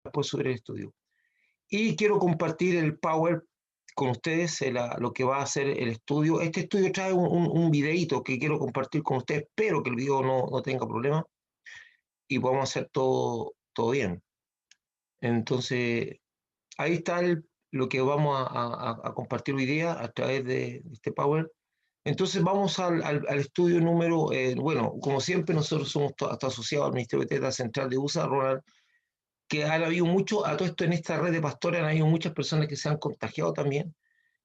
después subir el estudio. Y quiero compartir el Power con ustedes, lo que va a ser el estudio. Este estudio trae un videíto que quiero compartir con ustedes. Espero que el video no tenga problema y podamos hacer todo bien. Entonces, ahí está lo que vamos a compartir hoy día a través de este Power. Entonces vamos al estudio número, bueno, como siempre nosotros somos hasta asociados al Ministerio de Teta Central de USA, Ronald, que han habido mucho, a todo esto en esta red de pastores han habido muchas personas que se han contagiado también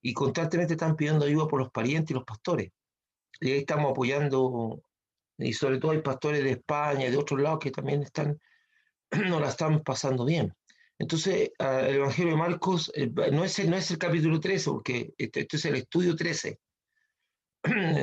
y constantemente están pidiendo ayuda por los parientes y los pastores. Y ahí estamos apoyando, y sobre todo hay pastores de España y de otros lados que también no la están pasando bien. Entonces, el Evangelio de Marcos no es el capítulo 13, porque esto es el estudio 13.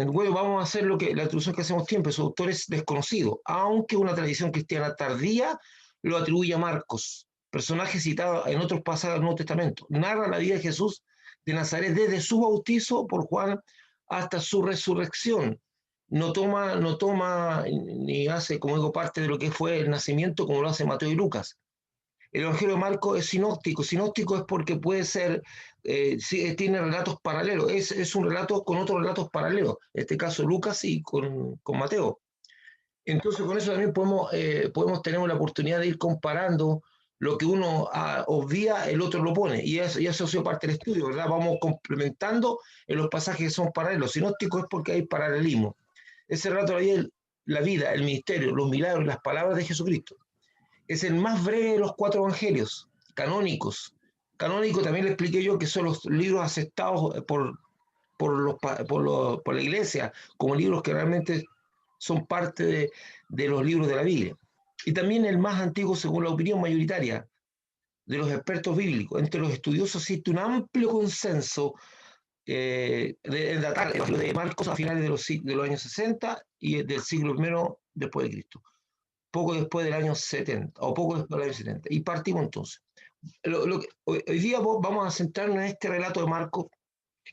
Bueno, vamos a hacer la introducción que hacemos siempre. Su autor es desconocido, aunque una tradición cristiana tardía lo atribuye a Marcos, personaje citado en otros pasajes del Nuevo Testamento. Narra la vida de Jesús de Nazaret desde su bautizo por Juan hasta su resurrección. No toma ni hace, como digo, parte de lo que fue el nacimiento como lo hace Mateo y Lucas. El Evangelio de Marcos es sinóptico. Sinóptico es porque puede ser, tiene relatos paralelos. Es un relato con otros relatos paralelos. En este caso Lucas y con Mateo. Entonces con eso también podemos tener la oportunidad de ir comparando lo que uno obvia, el otro lo pone. Y eso ha sido parte del estudio, ¿verdad? Vamos complementando en los pasajes que son paralelos. Sinóptico es porque hay paralelismo. Ese relato de la vida, el ministerio, los milagros, las palabras de Jesucristo. Es el más breve de los 4 evangelios canónicos. Canónico también le expliqué yo que son los libros aceptados por la iglesia como libros que realmente son parte de los libros de la Biblia. Y también el más antiguo según la opinión mayoritaria de los expertos bíblicos. Entre los estudiosos existe un amplio consenso en datar el Evangelio de Marcos a finales de los años 60 y del siglo I después de Cristo, poco después del año 70, o poco después del año 70. Y partimos entonces. Hoy día vamos a centrarnos en este relato de Marcos,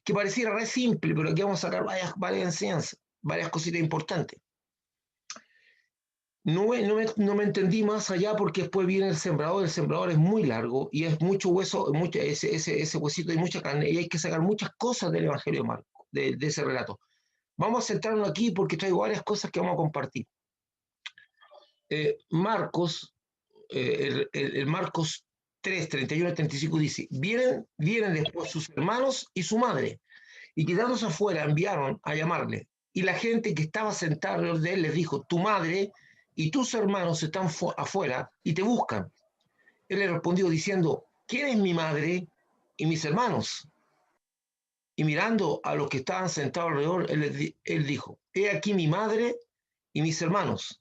que pareciera re simple, pero aquí vamos a sacar varias enseñanzas, varias cositas importantes. No me entendí más allá porque después viene el sembrador es muy largo y es mucho hueso, ese huesito y mucha carne, y hay que sacar muchas cosas del Evangelio de Marcos, de ese relato. Vamos a centrarnos aquí porque traigo varias cosas que vamos a compartir. Marcos, el Marcos 3, 31 y 35 dice, vienen después sus hermanos y su madre, y quedándose afuera enviaron a llamarle, y la gente que estaba sentada alrededor de él les dijo, tu madre y tus hermanos están afuera y te buscan. Él le respondió diciendo, ¿quién es mi madre y mis hermanos? Y mirando a los que estaban sentados alrededor, él dijo, he aquí mi madre y mis hermanos,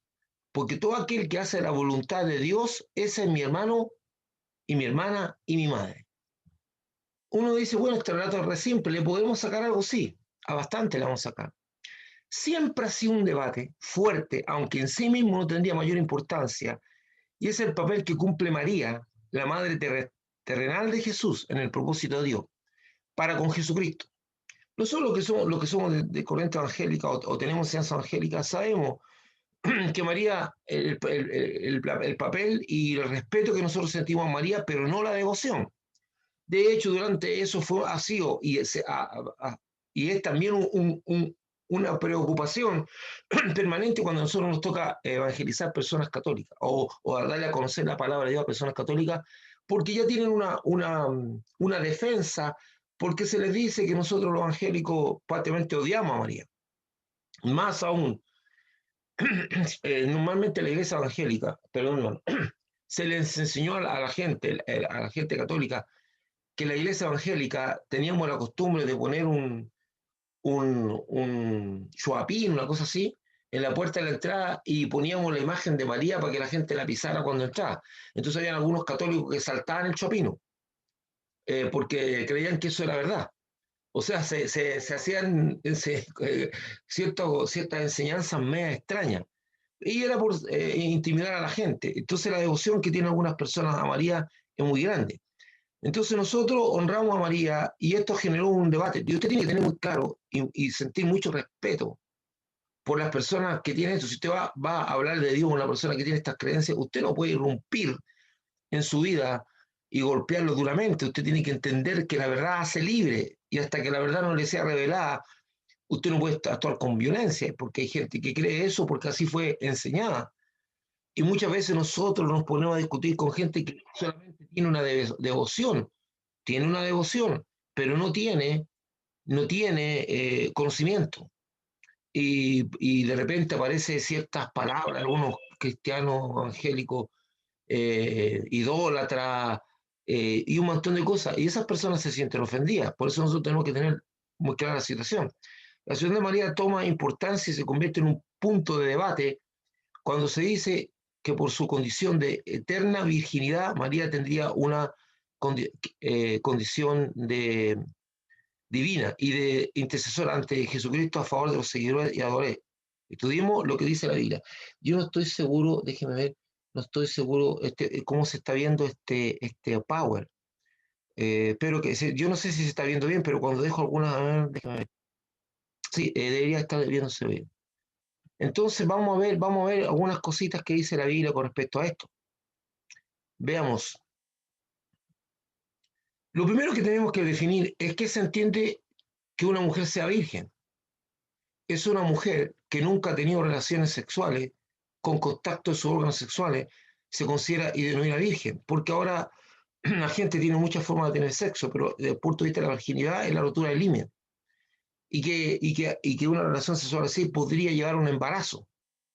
porque todo aquel que hace la voluntad de Dios, ese es mi hermano y mi hermana y mi madre. Uno dice, bueno, este relato es re simple, ¿le podemos sacar algo? Sí, a bastante le vamos a sacar. Siempre ha sido un debate fuerte, aunque en sí mismo no tendría mayor importancia, y es el papel que cumple María, la madre terrenal de Jesús, en el propósito de Dios, para con Jesucristo. Nosotros los que somos de corriente evangélica o tenemos enseñanza evangélica, sabemos que María, el papel y el respeto que nosotros sentimos a María, pero no la devoción. De hecho, durante eso ha sido y es también una preocupación permanente cuando a nosotros nos toca evangelizar personas católicas o darle a conocer la palabra de Dios a personas católicas, porque ya tienen una defensa, porque se les dice que nosotros los evangélicos prácticamente odiamos a María. Más aún, normalmente la iglesia evangélica, perdón, se les enseñó a la gente católica, que la iglesia evangélica teníamos la costumbre de poner un choapín, una cosa así, en la puerta de la entrada y poníamos la imagen de María para que la gente la pisara cuando entraba. Entonces habían algunos católicos que saltaban el choapino, porque creían que eso era verdad. O sea, se hacían ciertas enseñanzas medio extrañas. Y era por intimidar a la gente. Entonces la devoción que tienen algunas personas a María es muy grande. Entonces nosotros honramos a María y esto generó un debate. Y usted tiene que tener muy claro y sentir mucho respeto por las personas que tienen esto. Si usted va a hablar de Dios con una persona que tiene estas creencias, usted no puede irrumpir en su vida y golpearlo duramente. Usted tiene que entender que la verdad hace libre y hasta que la verdad no le sea revelada, usted no puede actuar con violencia, porque hay gente que cree eso porque así fue enseñada. Y muchas veces nosotros nos ponemos a discutir con gente que solamente tiene una devoción, pero no tiene conocimiento. Y de repente aparecen ciertas palabras, algunos cristianos evangélicos, idólatras, y un montón de cosas. Y esas personas se sienten ofendidas. Por eso nosotros tenemos que tener muy clara la situación. La situación de María toma importancia y se convierte en un punto de debate cuando se dice que por su condición de eterna virginidad, María tendría una condición divina y de intercesor ante Jesucristo a favor de los seguidores y adoradores. Estudiemos lo que dice la Biblia. Yo no estoy seguro, déjeme ver, no estoy seguro cómo se está viendo este Power. Pero yo no sé si se está viendo bien, pero cuando dejo alguna, a ver, déjame ver. Sí, debería estar viéndose bien. Entonces vamos a ver algunas cositas que dice la Biblia con respecto a esto. Veamos. Lo primero que tenemos que definir es qué se entiende que una mujer sea virgen. Es una mujer que nunca ha tenido relaciones sexuales con contacto de sus órganos sexuales, se considera y denomina virgen, porque ahora la gente tiene muchas formas de tener sexo, pero desde el punto de vista de la virginidad es la rotura del himen, y que una relación sexual así podría llevar a un embarazo.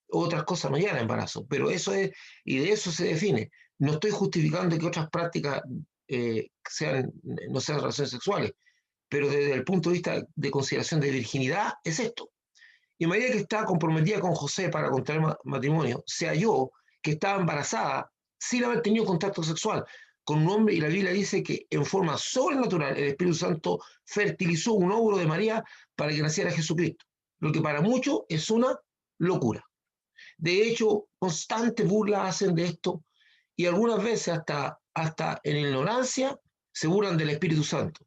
Otras cosas no llegan a embarazo, pero eso es, y de eso se define. No estoy justificando que otras prácticas no sean relaciones sexuales, pero desde el punto de vista de consideración de virginidad es esto. Y María, que estaba comprometida con José para contraer matrimonio, se halló que estaba embarazada sin haber tenido contacto sexual con un hombre, y la Biblia dice que en forma sobrenatural el Espíritu Santo fertilizó un óvulo de María para que naciera Jesucristo, lo que para muchos es una locura. De hecho, constantes burlas hacen de esto, y algunas veces hasta en ignorancia se burlan del Espíritu Santo.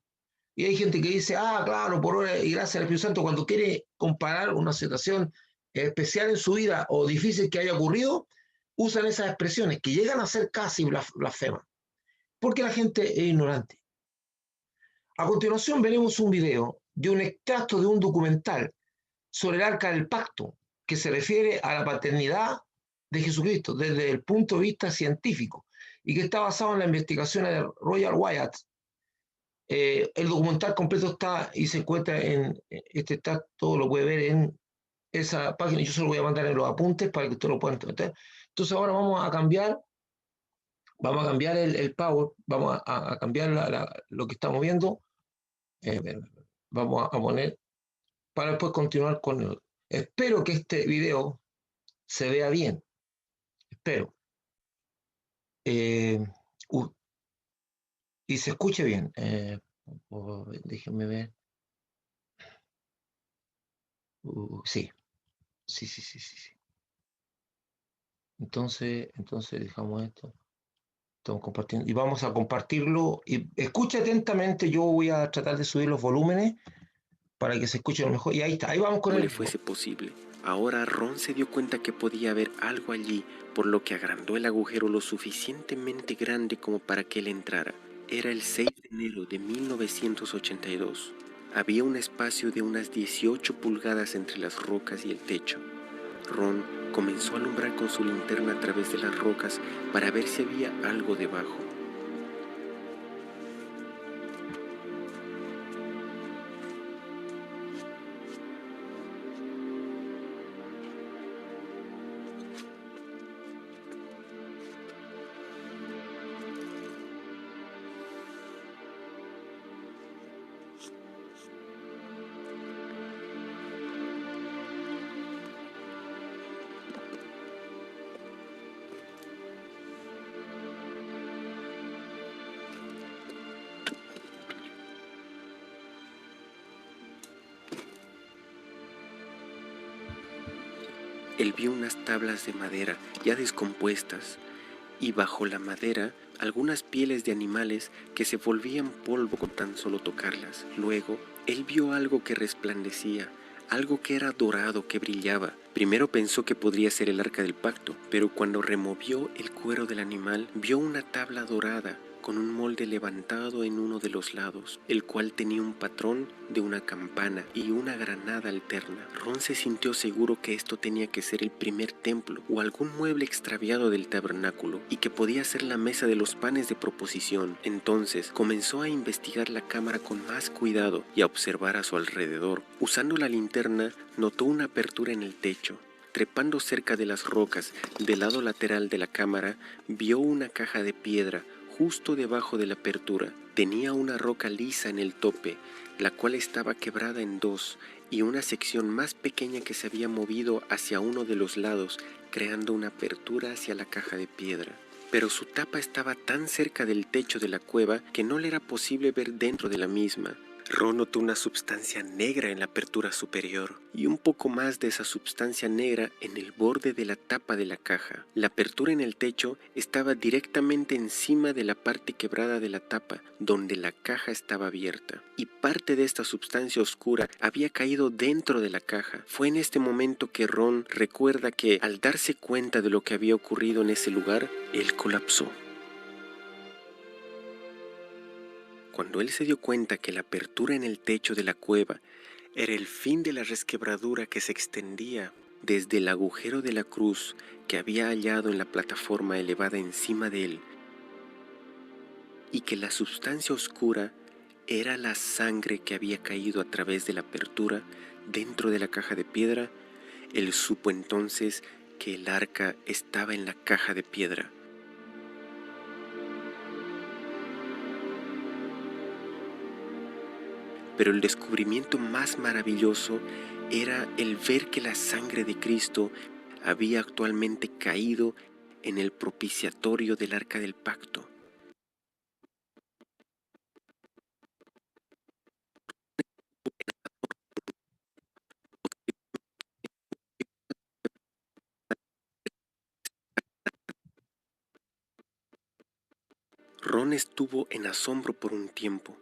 Y hay gente que dice, claro, por obra y gracia del Espíritu Santo, cuando quiere comparar una situación especial en su vida o difícil que haya ocurrido, usan esas expresiones que llegan a ser casi blasfemas, porque la gente es ignorante. A continuación veremos un video de un extracto de un documental sobre el Arca del Pacto, que se refiere a la paternidad de Jesucristo desde el punto de vista científico y que está basado en la investigación de Royal Wyatt. El documental completo está y se encuentra todo lo puede ver en esa página. Yo se lo voy a mandar en los apuntes para que usted lo pueda entender. Entonces ahora vamos a cambiar el Power, vamos a cambiar lo que estamos viendo. Eh, Vamos a poner para después continuar con el. Espero que este video se vea bien. Espero. Eh, y se escuche bien. Déjenme ver. Sí. Sí, sí, sí, sí, sí. Entonces dejamos esto. Estamos compartiendo y vamos a compartirlo. Y escucha atentamente, yo voy a tratar de subir los volúmenes para que se escuche lo mejor. Y ahí está, ahí vamos con Como el le video. fuese posible. Ahora Ron se dio cuenta que podía haber algo allí, por lo que agrandó el agujero lo suficientemente grande como para que él entrara. Era el 6 de enero de 1982. Había un espacio de unas 18 pulgadas entre las rocas y el techo. Ron comenzó a alumbrar con su linterna a través de las rocas para ver si había algo debajo. Él vio unas tablas de madera ya descompuestas y bajo la madera algunas pieles de animales que se volvían polvo con tan solo tocarlas. Luego, él vio algo que resplandecía, algo que era dorado que brillaba. Primero pensó que podría ser el arca del pacto, pero cuando removió el cuero del animal, vio una tabla dorada con un molde levantado en uno de los lados, el cual tenía un patrón de una campana y una granada alterna. Ron se sintió seguro que esto tenía que ser el primer templo o algún mueble extraviado del tabernáculo y que podía ser la mesa de los panes de proposición. Entonces comenzó a investigar la cámara con más cuidado y a observar a su alrededor. Usando la linterna, notó una apertura en el techo. Trepando cerca de las rocas del lado lateral de la cámara, vio una caja de piedra justo debajo de la apertura. Tenía una roca lisa en el tope, la cual estaba quebrada en dos, y una sección más pequeña que se había movido hacia uno de los lados, creando una apertura hacia la caja de piedra. Pero su tapa estaba tan cerca del techo de la cueva que no le era posible ver dentro de la misma. Ron notó una substancia negra en la apertura superior y un poco más de esa substancia negra en el borde de la tapa de la caja. La apertura en el techo estaba directamente encima de la parte quebrada de la tapa, donde la caja estaba abierta, y parte de esta substancia oscura había caído dentro de la caja. Fue en este momento que Ron recuerda que, al darse cuenta de lo que había ocurrido en ese lugar, él colapsó. Cuando él se dio cuenta que la apertura en el techo de la cueva era el fin de la resquebradura que se extendía desde el agujero de la cruz que había hallado en la plataforma elevada encima de él, y que la sustancia oscura era la sangre que había caído a través de la apertura dentro de la caja de piedra, él supo entonces que el arca estaba en la caja de piedra. Pero el descubrimiento más maravilloso era el ver que la sangre de Cristo había actualmente caído en el propiciatorio del arca del pacto. Ron estuvo en asombro por un tiempo.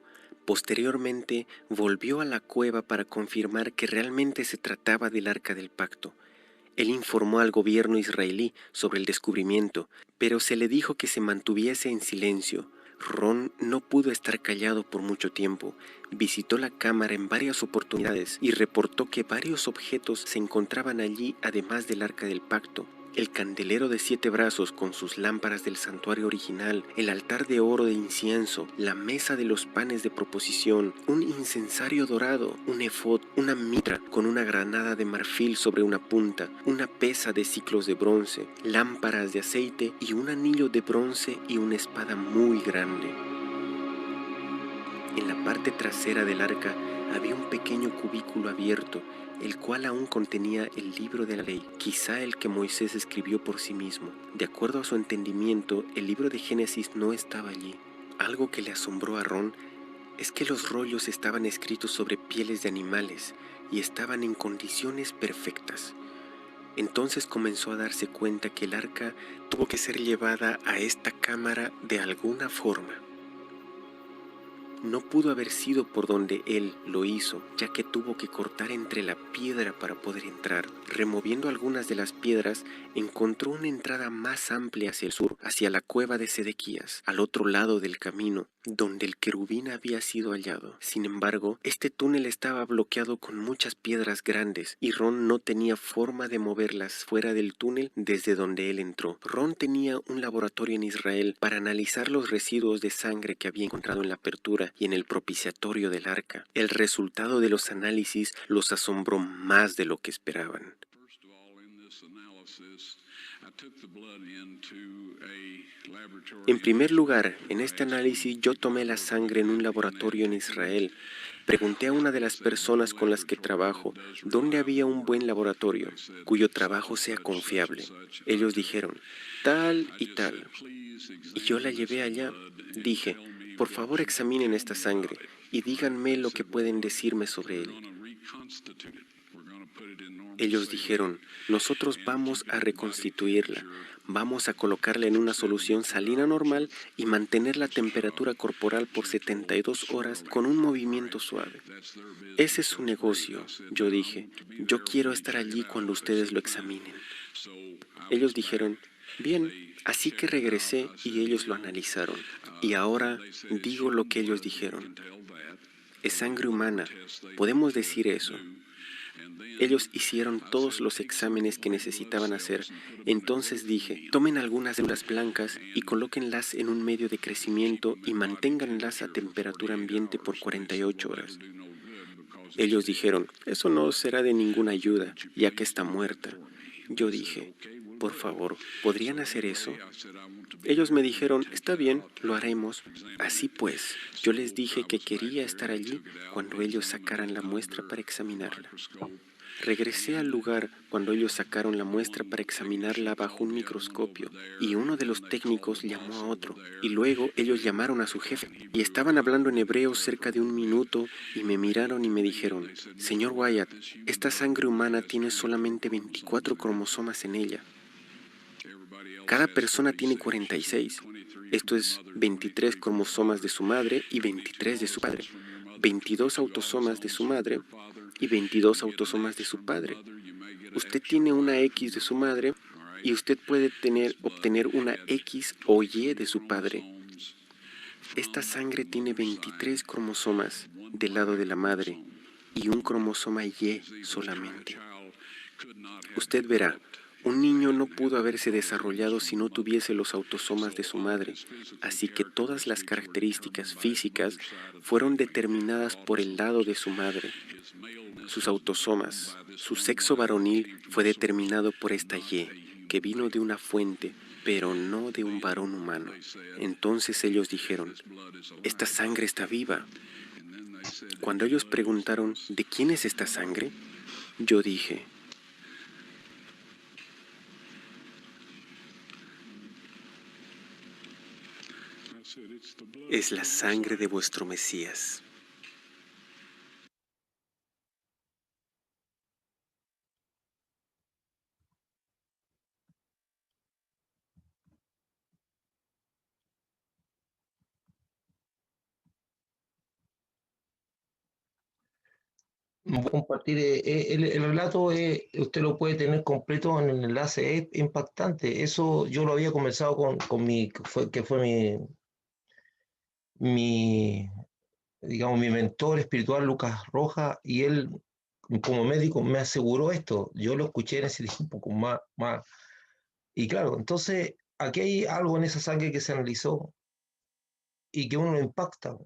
Posteriormente volvió a la cueva para confirmar que realmente se trataba del arca del pacto. Él informó al gobierno israelí sobre el descubrimiento, pero se le dijo que se mantuviese en silencio. Ron no pudo estar callado por mucho tiempo. Visitó la cámara en varias oportunidades y reportó que varios objetos se encontraban allí además del arca del pacto. El candelero de 7 brazos con sus lámparas del santuario original, el altar de oro de incienso, la mesa de los panes de proposición, un incensario dorado, un efod, una mitra con una granada de marfil sobre una punta, una pesa de ciclos de bronce, lámparas de aceite y un anillo de bronce y una espada muy grande. En la parte trasera del arca había un pequeño cubículo abierto, el cual aún contenía el libro de la ley, quizá el que Moisés escribió por sí mismo. De acuerdo a su entendimiento, el libro de Génesis no estaba allí. Algo que le asombró a Ron es que los rollos estaban escritos sobre pieles de animales y estaban en condiciones perfectas. Entonces comenzó a darse cuenta que el arca tuvo que ser llevada a esta cámara de alguna forma. No pudo haber sido por donde él lo hizo, ya que tuvo que cortar entre la piedra para poder entrar. Removiendo algunas de las piedras, encontró una entrada más amplia hacia el sur, hacia la cueva de Sedequías, al otro lado del camino, donde el querubín había sido hallado. Sin embargo, este túnel estaba bloqueado con muchas piedras grandes, y Ron no tenía forma de moverlas fuera del túnel desde donde él entró. Ron tenía un laboratorio en Israel para analizar los residuos de sangre que había encontrado en la apertura y en el propiciatorio del arca. El resultado de los análisis los asombró más de lo que esperaban. En primer lugar, en este análisis yo tomé la sangre en un laboratorio en Israel. Pregunté a una de las personas con las que trabajo dónde había un buen laboratorio, cuyo trabajo sea confiable. Ellos dijeron, tal y tal. Y yo la llevé allá. Dije, por favor examinen esta sangre y díganme lo que pueden decirme sobre él. Ellos dijeron, nosotros vamos a reconstituirla, Vamos a colocarla en una solución salina normal y mantener la temperatura corporal por 72 horas con un movimiento suave. Ese es su negocio, yo dije. Yo quiero estar allí cuando ustedes lo examinen. Ellos dijeron, bien, así que regresé y ellos lo analizaron. Y ahora digo lo que ellos dijeron. Es sangre humana, podemos decir eso. Ellos hicieron todos los exámenes que necesitaban hacer. Entonces dije, tomen algunas células blancas y colóquenlas en un medio de crecimiento y manténganlas a temperatura ambiente por 48 horas. Ellos dijeron, eso no será de ninguna ayuda, ya que está muerta. Yo dije, por favor, ¿podrían hacer eso? Ellos me dijeron, está bien, lo haremos. Así pues, yo les dije que quería estar allí cuando ellos sacaran la muestra para examinarla. Regresé al lugar cuando ellos sacaron la muestra para examinarla bajo un microscopio, y uno de los técnicos llamó a otro, y luego ellos llamaron a su jefe, y estaban hablando en hebreo cerca de un minuto, y me miraron y me dijeron, señor Wyatt, esta sangre humana tiene solamente 24 cromosomas en ella. Cada persona tiene 46. Esto es 23 cromosomas de su madre y 23 de su padre. 22 autosomas de su madre y 22 autosomas de su padre. Usted tiene una X de su madre y usted puede obtener una X o Y de su padre. Esta sangre tiene 23 cromosomas del lado de la madre y un cromosoma Y solamente. Usted verá, un niño no pudo haberse desarrollado si no tuviese los autosomas de su madre, así que todas las características físicas fueron determinadas por el lado de su madre. Sus autosomas, su sexo varonil fue determinado por esta Y, que vino de una fuente, pero no de un varón humano. Entonces ellos dijeron, esta sangre está viva. Cuando ellos preguntaron, ¿de quién es esta sangre? Yo dije, es la sangre de vuestro Mesías. Voy a compartir el relato, usted lo puede tener completo en el enlace, es impactante. Eso yo lo había conversado con que fue mi, digamos, mi mentor espiritual, Lucas Rojas, y él, como médico, me aseguró esto. Yo lo escuché en ese tiempo con más. Y claro, entonces, aquí hay algo en esa sangre que se analizó y que uno lo impacta.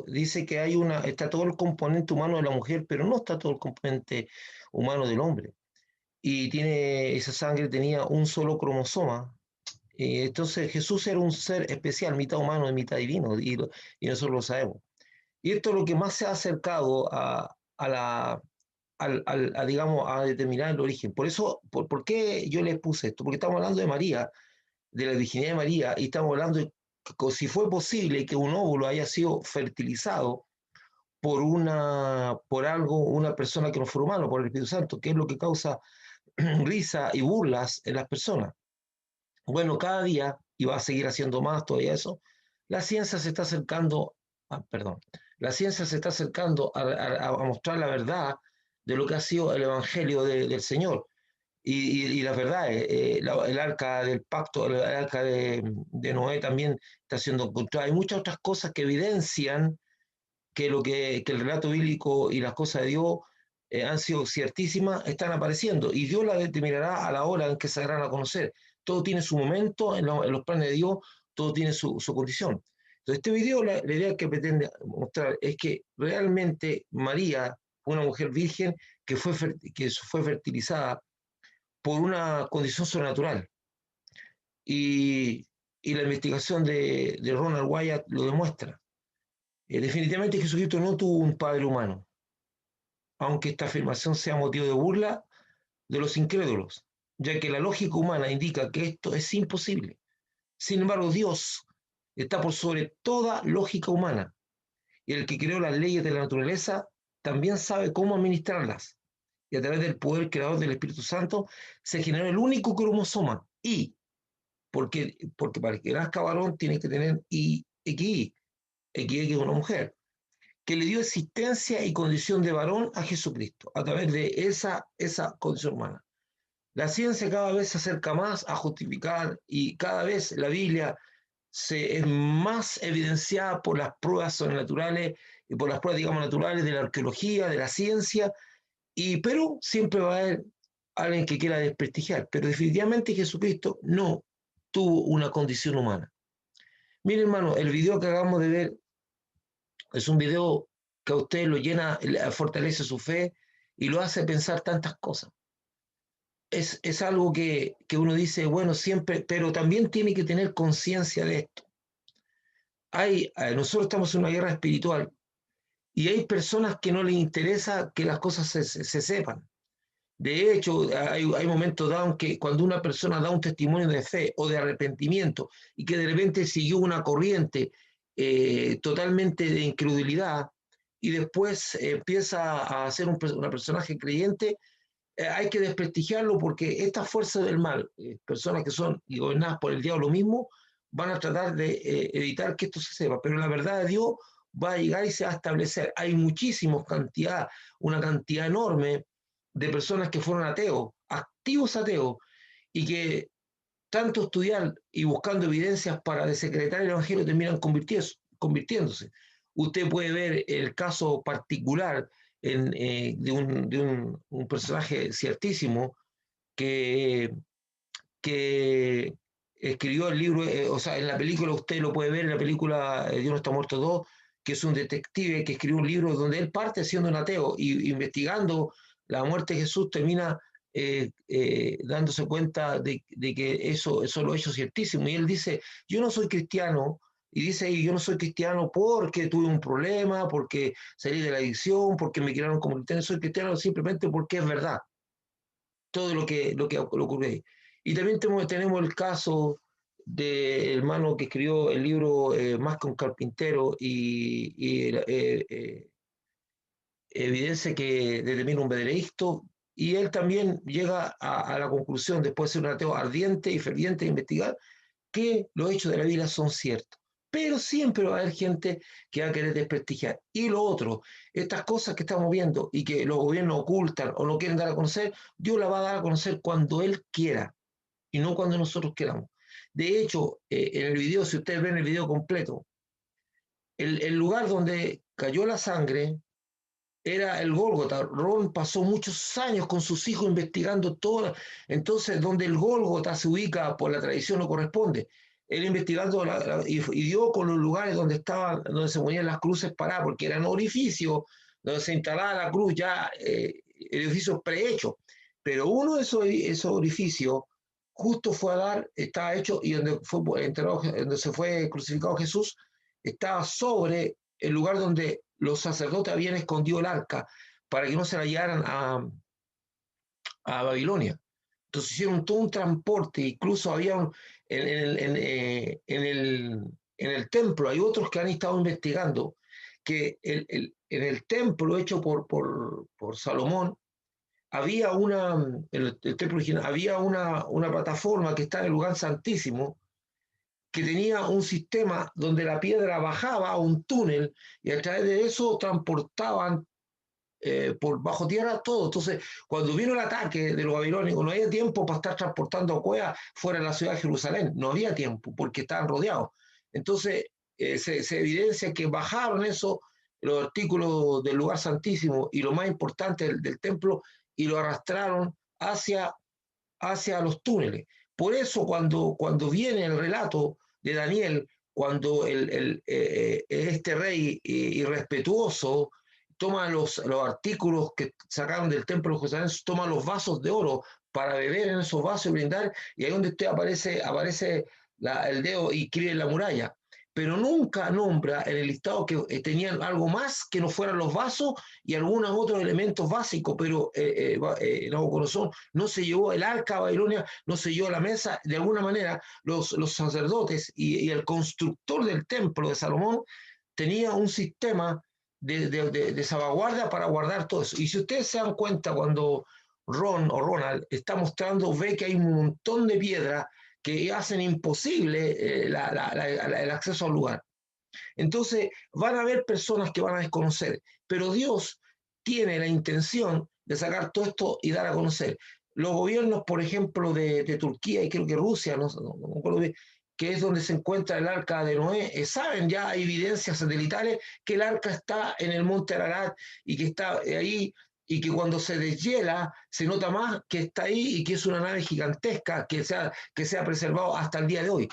Dice que está todo el componente humano de la mujer, pero no está todo el componente humano del hombre. Y esa sangre tenía un solo cromosoma. Entonces Jesús era un ser especial, mitad humano y mitad divino, y nosotros lo sabemos. Y esto es lo que más se ha acercado digamos, a determinar el origen. Por eso, ¿por qué yo les puse esto? Porque estamos hablando de María, de la virginidad de María, y estamos hablando de si fue posible que un óvulo haya sido fertilizado por algo, una persona que no fue humano, por el Espíritu Santo, que es lo que causa risa y burlas en las personas. Bueno, cada día, y va a seguir haciendo más todavía eso, la ciencia se está acercando, perdón, la ciencia se está acercando a mostrar la verdad de lo que ha sido el Evangelio del Señor. Y la verdad, el arca del pacto, el arca de Noé también está siendo encontrada. Hay muchas otras cosas que evidencian que el relato bíblico y las cosas de Dios han sido ciertísimas, están apareciendo. Y Dios la determinará a la hora en que se darán a conocer. Todo tiene su momento en los planes de Dios, todo tiene su condición. Entonces, este video, la idea que pretende mostrar es que realmente María, una mujer virgen que fue fertilizada por una condición sobrenatural. Y, y la investigación de Ronald Wyatt lo demuestra. Definitivamente Jesucristo no tuvo un padre humano, aunque esta afirmación sea motivo de burla de los incrédulos, ya que la lógica humana indica que esto es imposible. Sin embargo, Dios está por sobre toda lógica humana, y el que creó las leyes de la naturaleza también sabe cómo administrarlas. y a través del poder creador del Espíritu Santo se generó el único cromosoma, Y, porque para que nazca varón tiene que tener XY, XY que es una mujer, que le dio existencia y condición de varón a Jesucristo, a través de esa condición humana. La ciencia cada vez se acerca más a justificar y cada vez la Biblia es más evidenciada por las pruebas sobrenaturales y por las pruebas, digamos, naturales de la arqueología, de la ciencia, pero siempre va a haber alguien que quiera desprestigiar. Pero definitivamente Jesucristo no tuvo una condición humana. Miren, hermano, el video que acabamos de ver es un video que a usted lo llena, fortalece su fe y lo hace pensar tantas cosas. Es algo que uno dice, bueno, siempre, pero también tiene que tener conciencia de esto. Nosotros estamos en una guerra espiritual y hay personas que no les interesa que las cosas se sepan. De hecho, hay momentos dados que cuando una persona da un testimonio de fe o de arrepentimiento y que de repente siguió una corriente totalmente de incredulidad y después empieza a ser una personaje creyente, hay que desprestigiarlo porque estas fuerzas del mal, personas que son gobernadas por el diablo mismo, van a tratar de evitar que esto se sepa. Pero la verdad de Dios va a llegar y se va a establecer. Hay una cantidad enorme de personas que fueron ateos, activos ateos, y que tanto estudiar y buscando evidencias para desecretar el Evangelio terminan convirtiéndose. Usted puede ver el caso particular de un personaje ciertísimo que escribió el libro, o sea, en la película usted lo puede ver, en la película Dios no está muerto 2, que es un detective que escribió un libro donde él parte siendo un ateo y investigando la muerte de Jesús termina dándose cuenta de que eso lo ha hecho ciertísimo. Y él dice, yo no soy cristiano, y dice ahí, yo no soy cristiano porque tuve un problema, porque salí de la adicción, porque me crearon como cristiano, soy cristiano simplemente porque es verdad todo lo que ocurre. Y también tenemos el caso del hermano que escribió el libro Más que un carpintero y evidencia que determina un veredicto, y él también llega a la conclusión, después de ser un ateo ardiente y ferviente de investigar, que los hechos de la Biblia son ciertos. Pero siempre va a haber gente que va a querer desprestigiar. Y lo otro, estas cosas que estamos viendo y que los gobiernos ocultan o no quieren dar a conocer, Dios las va a dar a conocer cuando Él quiera y no cuando nosotros queramos. De hecho, en el video, si ustedes ven el video completo, el lugar donde cayó la sangre era el Gólgota. Ron pasó muchos años con sus hijos investigando todo. Entonces, donde el Gólgota se ubica por la tradición no corresponde. Él investigando y dio con los lugares donde se ponían las cruces paradas, porque eran orificios donde se instalaba la cruz ya, edificios prehechos. Pero uno de esos orificios justo estaba hecho, y donde fue enterrado, donde se fue crucificado Jesús, estaba sobre el lugar donde los sacerdotes habían escondido el arca para que no se la llevaran a Babilonia. Entonces hicieron todo un transporte, incluso había en el templo, hay otros que han estado investigando que en el templo hecho por Salomón, el templo original, había una plataforma que está en el lugar santísimo, que tenía un sistema donde la piedra bajaba a un túnel y a través de eso transportaban por bajo tierra todo. Entonces, cuando vino el ataque de los babilónicos, no había tiempo para estar transportando cuevas fuera de la ciudad de Jerusalén, no había tiempo porque estaban rodeados. Entonces, se evidencia que bajaron eso, los artículos del lugar santísimo y lo más importante del templo, y lo arrastraron hacia los túneles. Por eso cuando viene el relato de Daniel, cuando este rey irrespetuoso toma los artículos que sacaron del templo de Jerusalén, toma los vasos de oro para beber en esos vasos y brindar, y ahí donde usted aparece el dedo y escribe en la muralla. Pero nunca nombra en el listado que tenían algo más que no fueran los vasos y algunos otros elementos básicos, pero Nabucodonosor no se llevó el arca a Babilonia, no se llevó la mesa. De alguna manera, los sacerdotes y el constructor del templo de Salomón tenía un sistema de salvaguardia para guardar todo eso. Y si ustedes se dan cuenta, cuando Ron o Ronald está mostrando, ve que hay un montón de piedras que hacen imposible el acceso al lugar. Entonces, van a haber personas que van a desconocer, pero Dios tiene la intención de sacar todo esto y dar a conocer. Los gobiernos, por ejemplo, de Turquía y creo que Rusia, no me acuerdo bien, que es donde se encuentra el arca de Noé, saben ya, hay evidencias satelitales que el arca está en el monte Ararat y que está ahí y que cuando se deshiela se nota más que está ahí y que es una nave gigantesca que se ha preservado hasta el día de hoy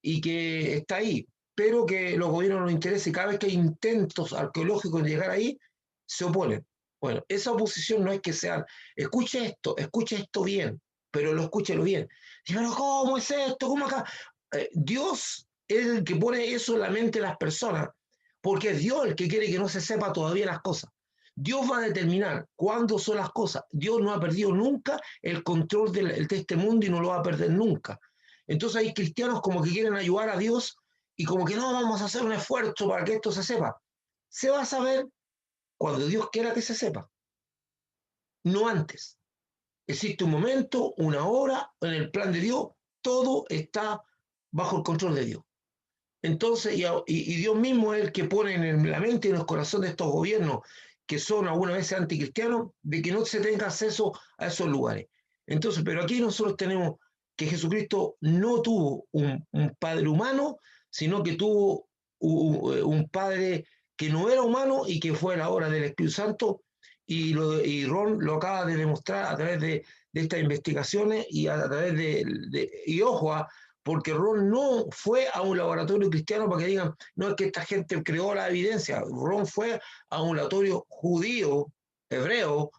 y que está ahí, pero que los gobiernos no les interesa y cada vez que hay intentos arqueológicos de llegar ahí, se oponen. Bueno, esa oposición no es que sean, escuche esto bien, pero lo escúchelo bien. Y, pero ¿cómo es esto? ¿Cómo acá? Dios es el que pone eso en la mente de las personas, porque es Dios el que quiere que no se sepa todavía las cosas. Dios va a determinar cuándo son las cosas. Dios no ha perdido nunca el control de este mundo y no lo va a perder nunca. Entonces hay cristianos como que quieren ayudar a Dios y como que no, vamos a hacer un esfuerzo para que esto se sepa. Se va a saber cuando Dios quiera que se sepa, no antes. Existe un momento, una hora, en el plan de Dios, todo está bajo el control de Dios. Entonces, y Dios mismo es el que pone en la mente y en el corazón de estos gobiernos, que son algunas veces anticristianos, de que no se tenga acceso a esos lugares. Entonces, pero aquí nosotros tenemos que Jesucristo no tuvo un padre humano, sino que tuvo un padre que no era humano y que fue la obra del Espíritu Santo, y Ron lo acaba de demostrar a través de estas investigaciones y a través y ojo, porque Ron no fue a un laboratorio cristiano para que digan, no es que esta gente creó la evidencia. Ron fue a un laboratorio judío, hebreo,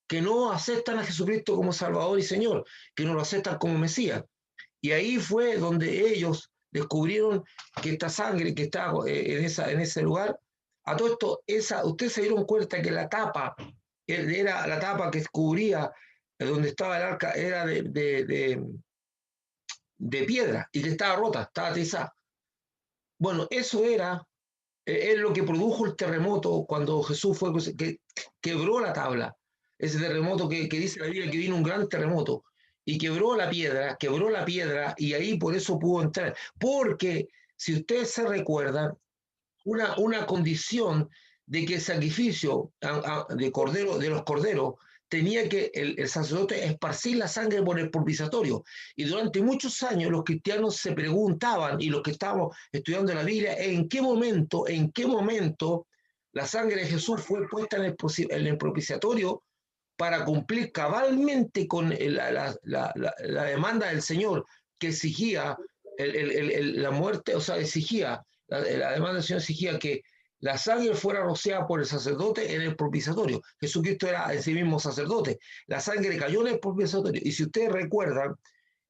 que no aceptan a Jesucristo como Salvador y Señor, que no lo aceptan como Mesías. Y ahí fue donde ellos descubrieron que esta sangre que está en ese lugar, a todo esto, ustedes se dieron cuenta que la tapa, era la tapa que cubría donde estaba el arca, era de piedra y que estaba rota, estaba atizada. Bueno, eso es lo que produjo el terremoto cuando Jesús fue, que quebró la tabla. Ese terremoto que dice la Biblia que vino un gran terremoto y quebró la piedra y ahí por eso pudo entrar. Porque si ustedes se recuerdan, una condición de que el sacrificio de cordero, de los corderos tenía que el sacerdote esparcir la sangre por el propiciatorio. Y durante muchos años los cristianos se preguntaban, y los que estábamos estudiando la Biblia, en qué momento la sangre de Jesús fue puesta en el propiciatorio para cumplir cabalmente con la demanda del Señor que exigía la muerte, o sea, exigía, la demanda del Señor exigía que la sangre fuera rociada por el sacerdote en el propiciatorio. Jesucristo era en sí mismo sacerdote. La sangre cayó en el propiciatorio. Y si ustedes recuerdan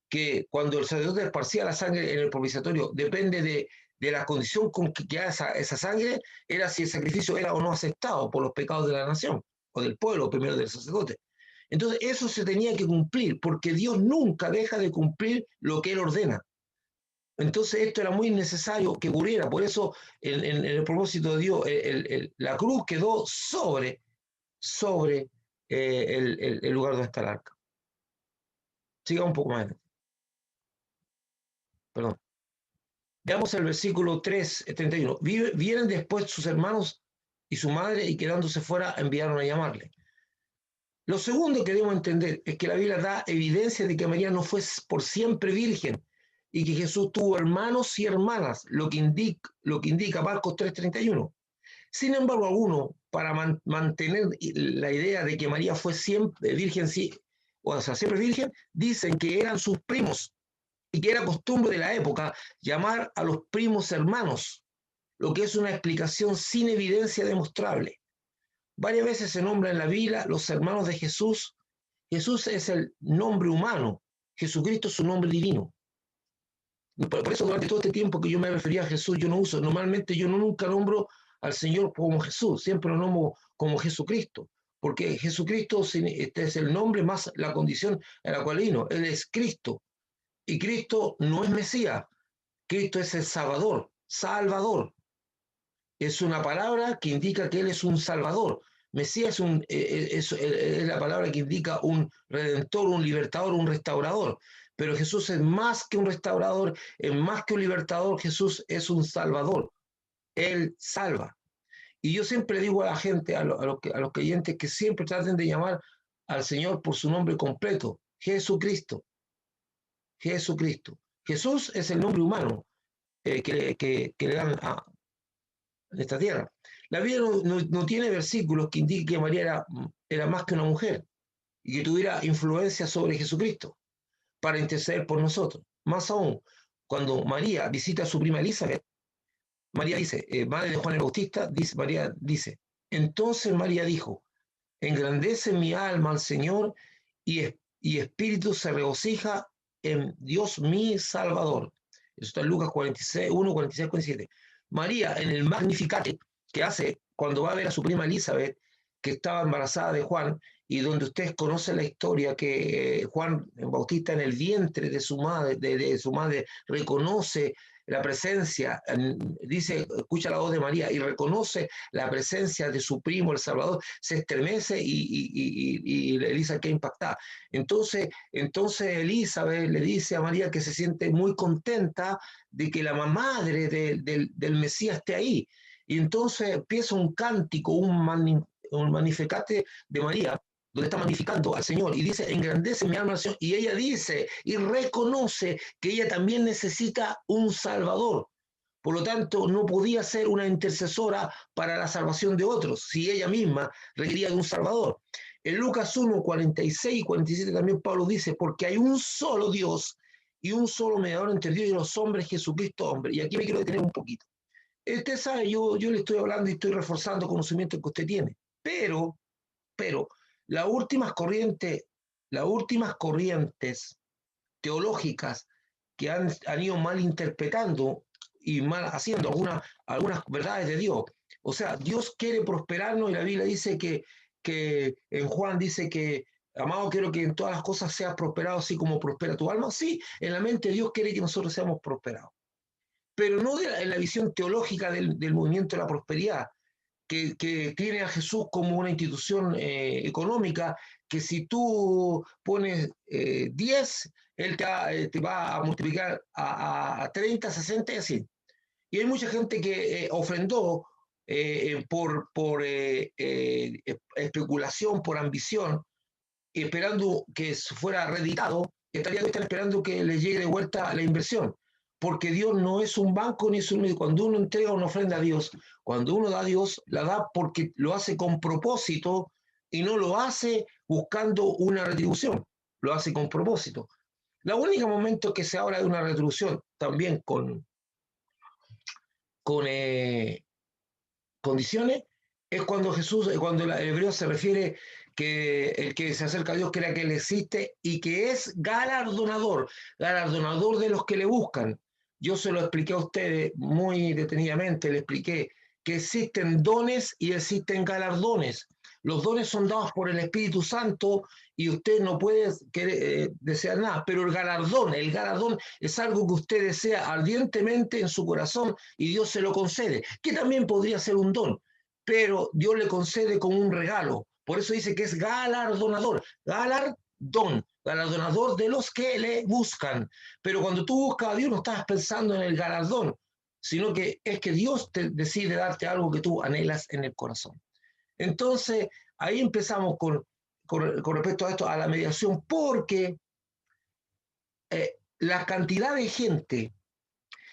que cuando el sacerdote esparcía la sangre en el propiciatorio, depende de la condición con que queda esa sangre, era si el sacrificio era o no aceptado por los pecados de la nación o del pueblo, primero del sacerdote. Entonces eso se tenía que cumplir, porque Dios nunca deja de cumplir lo que Él ordena. Entonces esto era muy necesario que ocurriera, por eso en el propósito de Dios, la cruz quedó sobre el lugar donde está el arca. Siga un poco más adelante. Perdón. Veamos el versículo 3, 31. Vienen después sus hermanos y su madre y quedándose fuera enviaron a llamarle. Lo segundo que debemos entender es que la Biblia da evidencia de que María no fue por siempre virgen y que Jesús tuvo hermanos y hermanas, lo que indica Marcos 3:31. Sin embargo, algunos, para mantener la idea de que María fue siempre virgen, o sea, siempre virgen, dicen que eran sus primos y que era costumbre de la época llamar a los primos hermanos, lo que es una explicación sin evidencia demostrable. Varias veces se nombra en la Biblia los hermanos de Jesús. Jesús es el nombre humano, Jesucristo es su nombre divino. Por eso durante todo este tiempo que yo me refería a Jesús, normalmente yo nunca nombro al Señor como Jesús, siempre lo nombro como Jesucristo, porque Jesucristo este es el nombre más la condición en la cual vino, Él es Cristo, y Cristo no es Mesías, Cristo es el Salvador. Es una palabra que indica que Él es un Salvador. Mesías es la palabra que indica un redentor, un libertador, un restaurador. Pero Jesús es más que un restaurador, es más que un libertador. Jesús es un Salvador. Él salva. Y yo siempre digo a la gente, a los creyentes, que siempre traten de llamar al Señor por su nombre completo: Jesucristo. Jesucristo. Jesús es el nombre humano que le dan en esta tierra. La Biblia no tiene versículos que indiquen que María era más que una mujer y que tuviera influencia sobre Jesucristo para interceder por nosotros. Más aún, cuando María visita a su prima Elizabeth, María dice, madre de Juan el Bautista, María dice, entonces María dijo: engrandece mi alma al Señor, y espíritu se regocija en Dios mi Salvador. Eso está en Lucas 46, 1, 46, 47. María, en el Magnificat que hace cuando va a ver a su prima Elizabeth, que estaba embarazada de Juan, y donde ustedes conocen la historia, que Juan Bautista en el vientre de su madre reconoce la presencia, dice, escucha la voz de María y reconoce la presencia de su primo, el Salvador, se estremece y Elisa queda impactada. Entonces Elizabeth le dice a María que se siente muy contenta de que la madre del Mesías esté ahí. Y entonces empieza un cántico, un magnificate de María, donde está magnificando al Señor y dice: engrandece mi alma al Señor. Y ella dice y reconoce que ella también necesita un Salvador. Por lo tanto, no podía ser una intercesora para la salvación de otros si ella misma requería de un Salvador. En Lucas 1, 46 y 47 también Pablo dice: porque hay un solo Dios y un solo mediador entre Dios y los hombres, Jesucristo hombre. Y aquí me quiero detener un poquito. Usted sabe, yo le estoy hablando y estoy reforzando conocimiento que usted tiene, pero las últimas corrientes, las últimas corrientes teológicas que han ido malinterpretando y mal haciendo algunas verdades de Dios. O sea, Dios quiere prosperarnos y la Biblia dice que en Juan dice que: amado, quiero que en todas las cosas seas prosperado así como prospera tu alma. Sí, en la mente Dios quiere que nosotros seamos prosperados, pero no en la visión teológica del movimiento de la prosperidad, que tiene a Jesús como una institución económica, que si tú pones 10, Él te va a multiplicar a 30, 60 y así. Y hay mucha gente que ofrendó por especulación, por ambición, esperando que fuera reeditado, están esperando que les llegue de vuelta la inversión. Porque Dios no es un banco ni es un medio. Cuando uno entrega una ofrenda a Dios, cuando uno da a Dios, la da porque lo hace con propósito y no lo hace buscando una retribución, lo hace con propósito. El único momento que se habla de una retribución, también con condiciones, es cuando el hebreo se refiere que el que se acerca a Dios crea que Él existe y que es galardonador de los que le buscan. Yo se lo expliqué a ustedes muy detenidamente, le expliqué que existen dones y existen galardones. Los dones son dados por el Espíritu Santo y usted no puede desear nada, pero el galardón es algo que usted desea ardientemente en su corazón y Dios se lo concede, que también podría ser un don, pero Dios le concede como un regalo. Por eso dice que es galardonador, galardonador de los que le buscan. Pero cuando tú buscas a Dios no estás pensando en el galardón, sino que es que Dios te decide darte algo que tú anhelas en el corazón. Entonces, ahí empezamos con respecto a esto, a la mediación, porque la cantidad de gente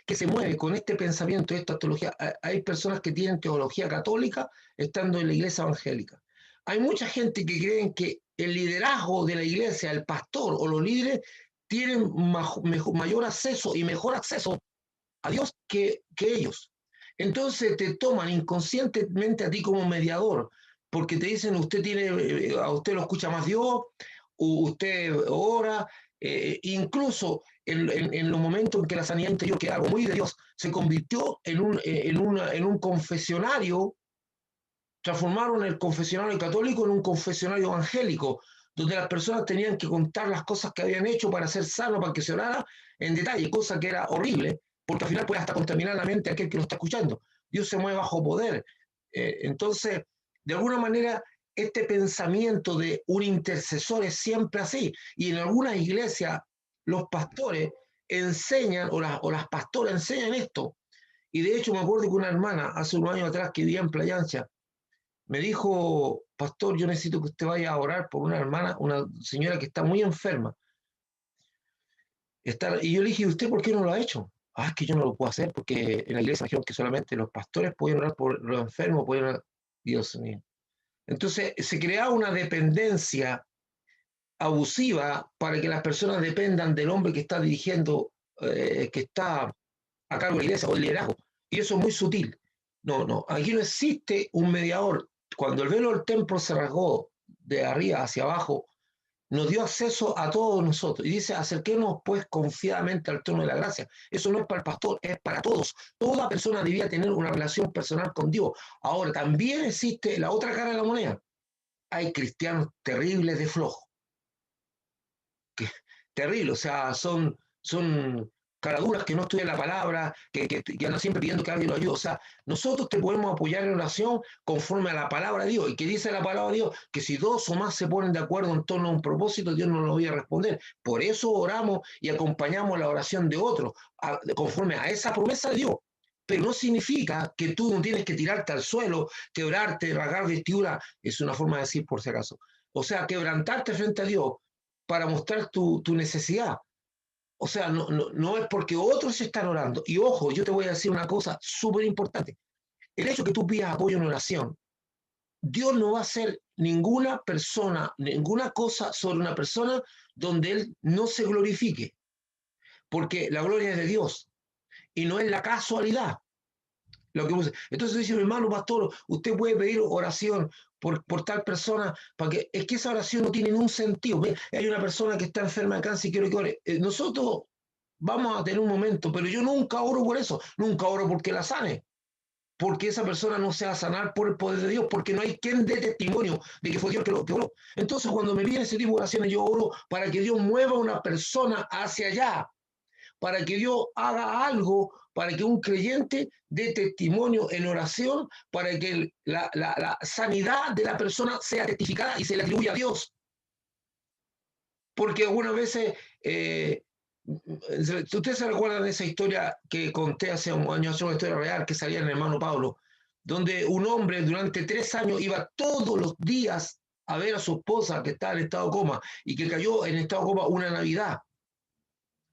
que se mueve con este pensamiento, esta teología, hay personas que tienen teología católica estando en la iglesia evangélica. Hay mucha gente que creen que el liderazgo de la iglesia, el pastor o los líderes, tienen mayor acceso y mejor acceso a Dios que ellos. Entonces te toman inconscientemente a ti como mediador, porque te dicen: usted a usted lo escucha más Dios, usted ora, incluso en los momentos en que la sanidad interior, que era algo muy de Dios, se convirtió en un confesionario. Transformaron el confesionario católico en un confesionario evangélico, donde las personas tenían que contar las cosas que habían hecho para ser sanos, para que se orara en detalle, cosa que era horrible, porque al final puede hasta contaminar la mente a aquel que lo está escuchando. Dios se mueve bajo poder. Entonces, de alguna manera, este pensamiento de un intercesor es siempre así. Y en algunas iglesias, los pastores enseñan, o las pastoras enseñan esto. Y de hecho, me acuerdo que una hermana, hace unos años atrás, que vivía en Playa Ancha, me dijo, pastor, yo necesito que usted vaya a orar por una hermana, una señora que está muy enferma. Y yo le dije, ¿usted por qué no lo ha hecho? Ah, es que yo no lo puedo hacer porque en la iglesia me dijeron que solamente los pastores pueden orar por los enfermos, pueden orar. Dios mío. Entonces se crea una dependencia abusiva para que las personas dependan del hombre que está dirigiendo, que está a cargo de la iglesia o el liderazgo. Y eso es muy sutil. No, no, aquí no existe un mediador. Cuando el velo del templo se rasgó de arriba hacia abajo, nos dio acceso a todos nosotros. Y dice, acerquémonos pues confiadamente al trono de la gracia. Eso no es para el pastor, es para todos. Toda persona debía tener una relación personal con Dios. Ahora, también existe la otra cara de la moneda. Hay cristianos terribles de flojo. Terrible, o sea, son caraduras que no estudian la palabra, que andan siempre pidiendo que alguien lo ayude. O sea, nosotros te podemos apoyar en oración conforme a la palabra de Dios. ¿Y que dice la palabra de Dios? Que si dos o más se ponen de acuerdo en torno a un propósito, Dios no lo voy a responder. Por eso oramos y acompañamos la oración de otros, conforme a esa promesa de Dios. Pero no significa que tú no tienes que tirarte al suelo, quebrarte, rasgar vestidura, es una forma de decir por si acaso. O sea, quebrantarte frente a Dios para mostrar tu necesidad. O sea, no es porque otros están orando. Y ojo, yo te voy a decir una cosa súper importante. El hecho que tú pidas apoyo en oración, Dios no va a hacer ninguna persona, ninguna cosa sobre una persona donde Él no se glorifique. Porque la gloria es de Dios y no es la casualidad. Entonces dice, mi hermano pastor, usted puede pedir oración por tal persona, para que, es que esa oración no tiene ningún sentido. Hay una persona que está enferma de cáncer y quiero que ore. Nosotros vamos a tener un momento, pero yo nunca oro por eso, nunca oro porque la sane, porque esa persona no se va a sanar por el poder de Dios, porque no hay quien dé testimonio de que fue Dios que oró. Entonces cuando me viene ese tipo de oraciones, yo oro para que Dios mueva a una persona hacia allá, para que Dios haga algo, para que un creyente dé testimonio en oración, para que la sanidad de la persona sea testificada y se le atribuya a Dios. Porque algunas veces, ustedes se recuerdan de esa historia que conté hace un año, hace una historia real que salía en el hermano Pablo, donde un hombre durante 3 años iba todos los días a ver a su esposa que estaba en estado de coma y que cayó en estado de coma una Navidad,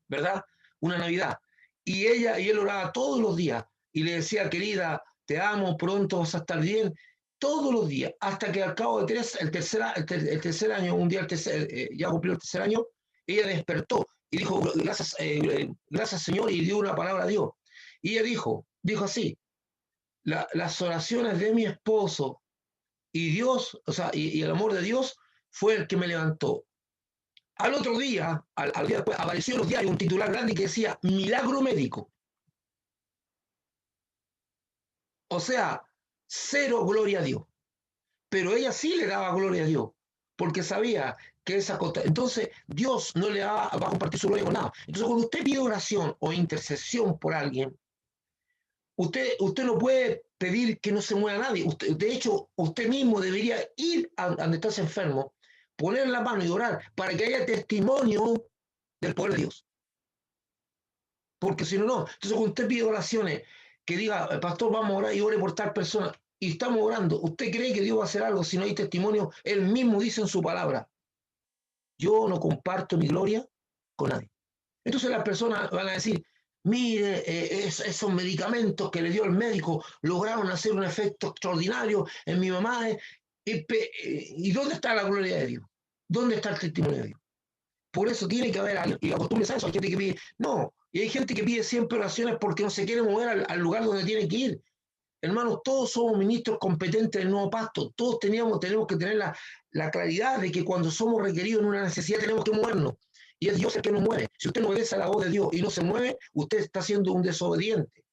¿verdad? Una Navidad. Y él oraba todos los días y le decía, querida, te amo, pronto vas a estar bien, todos los días, hasta que al cabo de el tercer año, un día ya cumplió el tercer año, ella despertó y dijo, gracias Señor, y dio una palabra a Dios. Y ella dijo así, las oraciones de mi esposo y Dios, o sea, y el amor de Dios fue el que me levantó. Al otro día, al día después, apareció en los diarios un titular grande que decía milagro médico. O sea, cero gloria a Dios. Pero ella sí le daba gloria a Dios, porque sabía que esa cosa. Entonces, Dios no le va a compartir su gloria con nada. Entonces, cuando usted pide oración o intercesión por alguien, usted no puede pedir que no se mueva nadie. De hecho, usted mismo debería ir a donde estás enfermo, poner la mano y orar para que haya testimonio del poder de Dios. Porque si no, no. Entonces, cuando usted pide oraciones, que diga, pastor, vamos a orar y ore por tal persona, y estamos orando, ¿usted cree que Dios va a hacer algo si no hay testimonio? Él mismo dice en su palabra, yo no comparto mi gloria con nadie. Entonces las personas van a decir, mire, esos medicamentos que le dio el médico lograron hacer un efecto extraordinario en mi mamá. ¿Y dónde está la gloria de Dios? ¿Dónde está el testimonio de Dios? Por eso tiene que haber algo. Y acostúmbrense a eso. Hay gente que pide, no. Y hay gente que pide siempre oraciones porque no se quiere mover al lugar donde tiene que ir. Hermanos, todos somos ministros competentes del nuevo pacto. Todos tenemos que tener la claridad de que cuando somos requeridos en una necesidad tenemos que movernos. Y es Dios el que nos mueve. Si usted no obedece a la voz de Dios y no se mueve, usted está siendo un desobediente.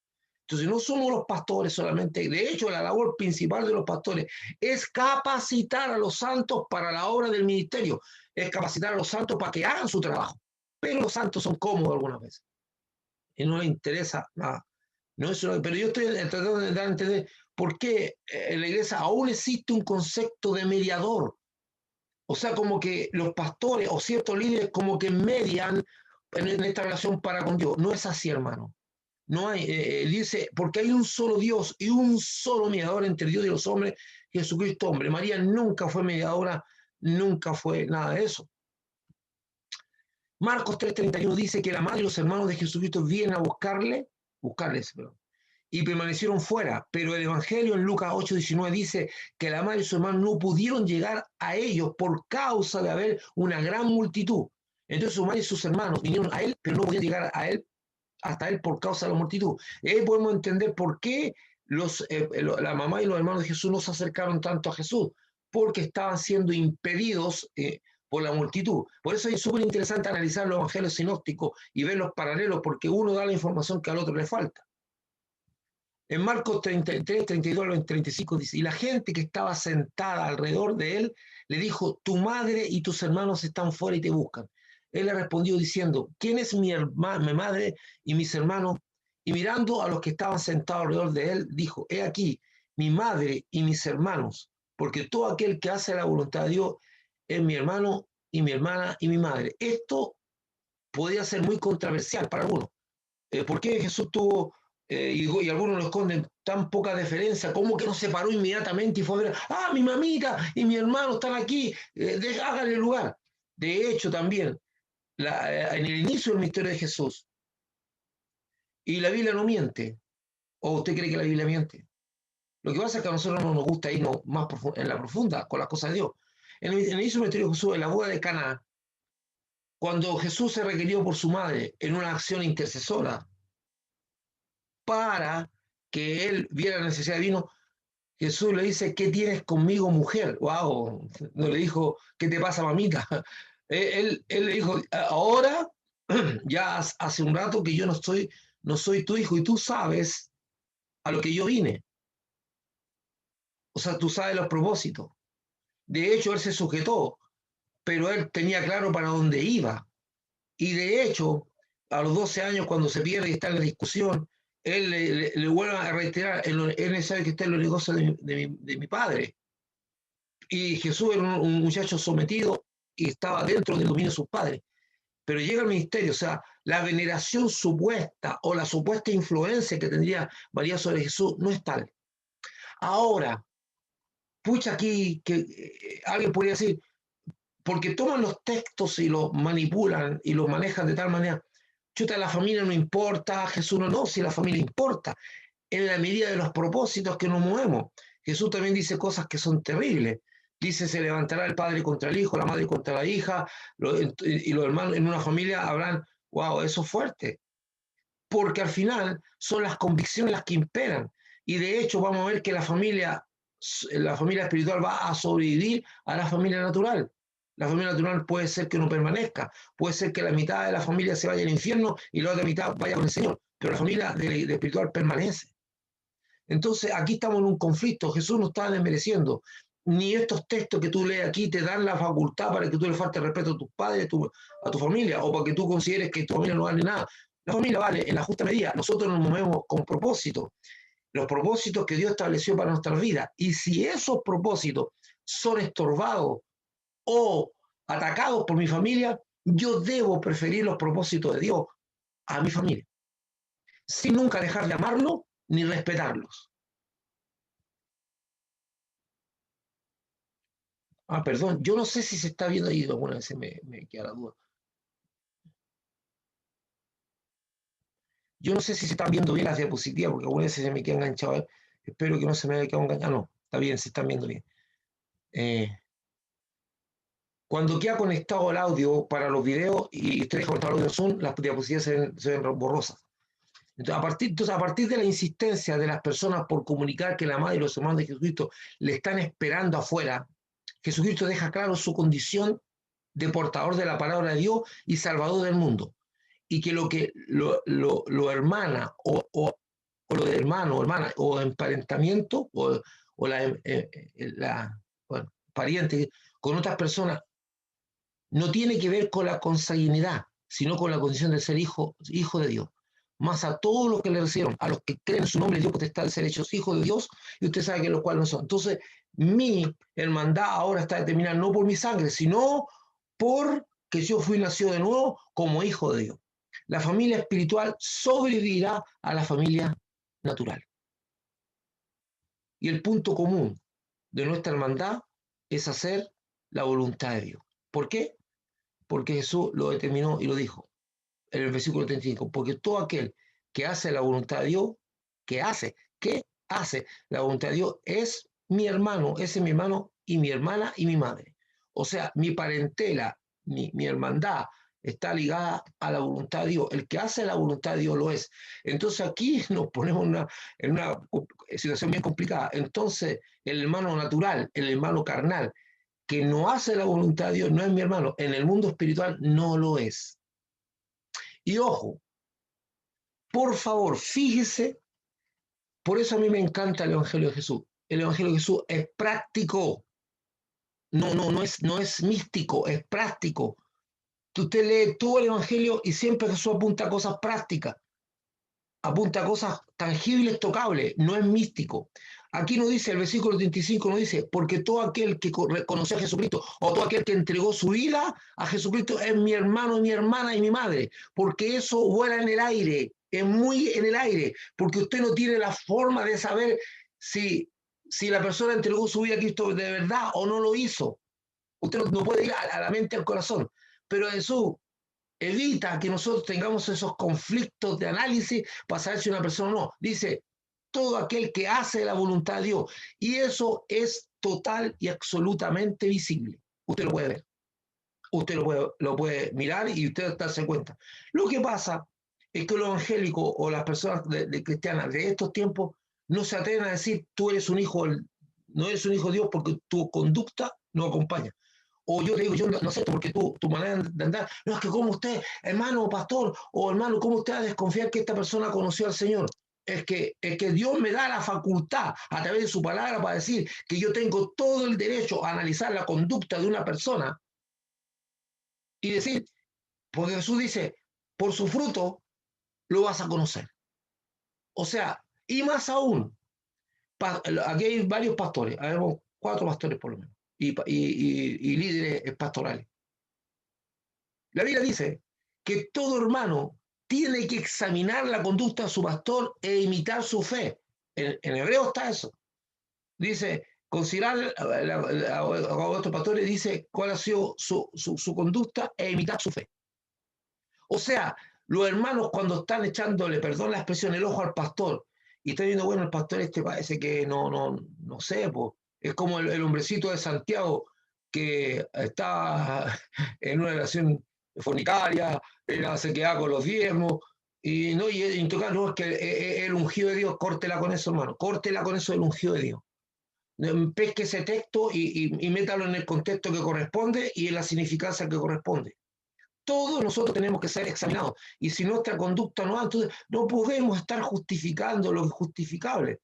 Entonces no somos los pastores solamente. De hecho, la labor principal de los pastores es capacitar a los santos para la obra del ministerio. Es capacitar a los santos para que hagan su trabajo. Pero los santos son cómodos algunas veces. Y no les interesa nada. No, pero yo estoy tratando de dar a entender por qué en la iglesia aún existe un concepto de mediador. O sea, como que los pastores o ciertos líderes como que median en esta relación para con Dios. No es así, hermano. No hay, dice, porque hay un solo Dios y un solo mediador entre Dios y los hombres, Jesucristo hombre. María nunca fue mediadora, nunca fue nada de eso. Marcos 3:31 dice que la madre y los hermanos de Jesucristo vienen a buscarles, perdón, y permanecieron fuera. Pero el Evangelio en Lucas 8:19 dice que la madre y sus hermanos no pudieron llegar a ellos por causa de haber una gran multitud. Entonces su madre y sus hermanos vinieron a él, pero no podían llegar a él, hasta él por causa de la multitud. Ahí podemos entender por qué la mamá y los hermanos de Jesús no se acercaron tanto a Jesús, porque estaban siendo impedidos por la multitud. Por eso es súper interesante analizar los evangelios sinópticos y ver los paralelos, porque uno da la información que al otro le falta. En Marcos 33, 32 al 35 dice, y la gente que estaba sentada alrededor de él le dijo, tu madre y tus hermanos están fuera y te buscan. Él le respondió diciendo, ¿quién es mi madre y mis hermanos? Y mirando a los que estaban sentados alrededor de él, dijo, he aquí, mi madre y mis hermanos, porque todo aquel que hace la voluntad de Dios es mi hermano y mi hermana y mi madre. Esto podría ser muy controversial para algunos. ¿Por qué Jesús tuvo, y algunos lo esconden, tan poca deferencia? ¿Cómo que no se paró inmediatamente y fue a ver, mi mamita y mi hermano están aquí, háganle lugar? De hecho, también, en el inicio del misterio de Jesús, y la Biblia no miente, ¿o usted cree que la Biblia miente? Lo que pasa es que a nosotros no nos gusta irnos más en la profunda con las cosas de Dios. En el inicio del misterio de Jesús, en la boda de Caná, cuando Jesús se requirió por su madre en una acción intercesora, para que él viera la necesidad de vino, Jesús le dice, ¿qué tienes conmigo, mujer? ¡Wow! No le dijo, ¿qué te pasa, mamita? Él le dijo, ahora, ya hace un rato que yo no soy tu hijo y tú sabes a lo que yo vine. O sea, tú sabes los propósitos. De hecho, él se sujetó, pero él tenía claro para dónde iba. Y de hecho, a los 12 años, cuando se pierde y está en la discusión, él le vuelve a reiterar, es necesario que esté en los negocios de mi padre. Y Jesús era un muchacho sometido y estaba dentro del dominio de sus padres. Pero llega al ministerio, o sea, la veneración supuesta o la supuesta influencia que tendría María sobre Jesús no es tal. Ahora, pucha, aquí que alguien podría decir, porque toman los textos y los manipulan y los manejan de tal manera, chuta, la familia no importa, Jesús no, si la familia importa, en la medida de los propósitos que nos movemos. Jesús también dice cosas que son terribles. Dice, se levantará el padre contra el hijo, la madre contra la hija, y los hermanos en una familia habrán, wow, eso es fuerte. Porque al final son las convicciones las que imperan. Y de hecho vamos a ver que la familia espiritual va a sobrevivir a la familia natural. La familia natural puede ser que no permanezca, puede ser que la mitad de la familia se vaya al infierno y la otra mitad vaya con el Señor, pero la familia de espiritual permanece. Entonces aquí estamos en un conflicto, Jesús no está desmereciendo, ni estos textos que tú lees aquí te dan la facultad para que tú le faltes respeto a tus padres, a tu familia, o para que tú consideres que tu familia no vale nada. La familia vale en la justa medida, nosotros nos movemos con propósitos, los propósitos que Dios estableció para nuestras vidas, y si esos propósitos son estorbados o atacados por mi familia, yo debo preferir los propósitos de Dios a mi familia, sin nunca dejar de amarlo ni respetarlos. Perdón, yo no sé si se está viendo ahí, alguna vez me queda la duda. Yo no sé si se están viendo bien las diapositivas, porque alguna vez se me queda enganchado. Espero que no se me haya quedado enganchado. No, está bien, se están viendo bien. Cuando queda conectado el audio para los videos y usted deja conectado el audio Zoom, las diapositivas se ven borrosas. Entonces, a partir de la insistencia de las personas por comunicar que la madre y los hermanos de Jesucristo le están esperando afuera, Jesucristo deja claro su condición de portador de la palabra de Dios y salvador del mundo. Y que lo hermana o lo de hermano o hermana o emparentamiento o bueno, pariente con otras personas no tiene que ver con la consanguinidad, sino con la condición de ser hijo de Dios. mas a todos los que le recibieron, a los que creen en su nombre, dio potestad de ser hechos hijos de Dios, y usted sabe que los cuales no son. Entonces, mi hermandad ahora está determinada no por mi sangre, sino por que yo fui nacido de nuevo como hijo de Dios. La familia espiritual sobrevivirá a la familia natural. Y el punto común de nuestra hermandad es hacer la voluntad de Dios. ¿Por qué? Porque Jesús lo determinó y lo dijo en el versículo 35, porque todo aquel que hace la voluntad de Dios, que hace la voluntad de Dios, es mi hermano, ese es mi hermano y mi hermana y mi madre. O sea, mi parentela, mi hermandad está ligada a la voluntad de Dios. El que hace la voluntad de Dios lo es. Entonces aquí nos ponemos en una situación bien complicada. Entonces el hermano natural, el hermano carnal, que no hace la voluntad de Dios, no es mi hermano. En el mundo espiritual no lo es. Y ojo, por favor, fíjese, por eso a mí me encanta el Evangelio de Jesús. El Evangelio de Jesús es práctico, no es místico, es práctico. Usted lee todo el Evangelio y siempre Jesús apunta a cosas prácticas, apunta a cosas tangibles, tocables, no es místico. Aquí no dice, el versículo 35 no dice, porque todo aquel que reconoció a Jesucristo o todo aquel que entregó su vida a Jesucristo es mi hermano, mi hermana y mi madre, porque eso vuela en el aire, es muy en el aire, porque usted no tiene la forma de saber si la persona entregó su vida a Cristo de verdad o no lo hizo. Usted no puede ir a la mente, al corazón, pero Jesús evita que nosotros tengamos esos conflictos de análisis para saber si una persona o no. Dice, todo aquel que hace la voluntad de Dios. Y eso es total y absolutamente visible. Usted lo puede ver. Usted lo puede mirar y usted darse cuenta. Lo que pasa es que los evangélicos o las personas de cristianas de estos tiempos no se atreven a decir, tú eres un hijo, no eres un hijo de Dios porque tu conducta no acompaña. O yo le digo, yo no sé, porque tu manera de andar, no es que como usted, hermano pastor, o hermano, ¿cómo usted va a desconfiar que esta persona conoció al Señor? Es que Dios me da la facultad a través de su palabra para decir que yo tengo todo el derecho a analizar la conducta de una persona y decir, porque Jesús dice, por su fruto lo vas a conocer. O sea, y más aún, aquí hay varios pastores, hay 4 pastores por lo menos, y líderes pastorales. La Biblia dice que todo hermano tiene que examinar la conducta de su pastor e imitar su fe. En hebreo está eso. Dice, considerar a vuestros pastores, dice cuál ha sido su conducta e imitar su fe. O sea, los hermanos cuando están echándole, perdón la expresión, el ojo al pastor, y están viendo, bueno, el pastor este parece que no sé, pues, es como el hombrecito de Santiago que está en una relación fornicaria, se queda con los diezmos, y no, y en todo caso, no, es que el ungido de Dios, córtela con eso, hermano, córtela con eso del ungido de Dios. Pesque ese texto y métalo en el contexto que corresponde y en la significancia que corresponde. Todos nosotros tenemos que ser examinados. Y si nuestra conducta no va, entonces no podemos estar justificando lo injustificable.